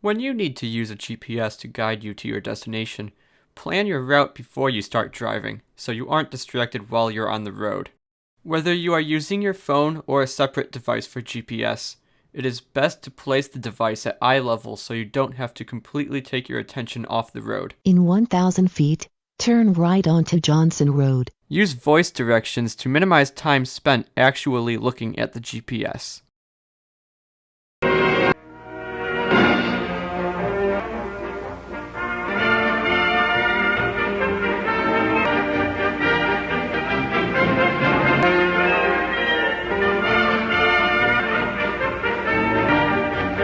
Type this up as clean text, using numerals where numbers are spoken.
When you need to use a GPS to guide you to your destination, plan your route before you start driving, so you aren't distracted while you're on the road. Whether you are using your phone or a separate device for GPS, it is best to place the device at eye level so you don't have to completely take your attention off the road. In 1,000 feet, turn right onto Johnson Road. Use voice directions to minimize time spent actually looking at the GPS.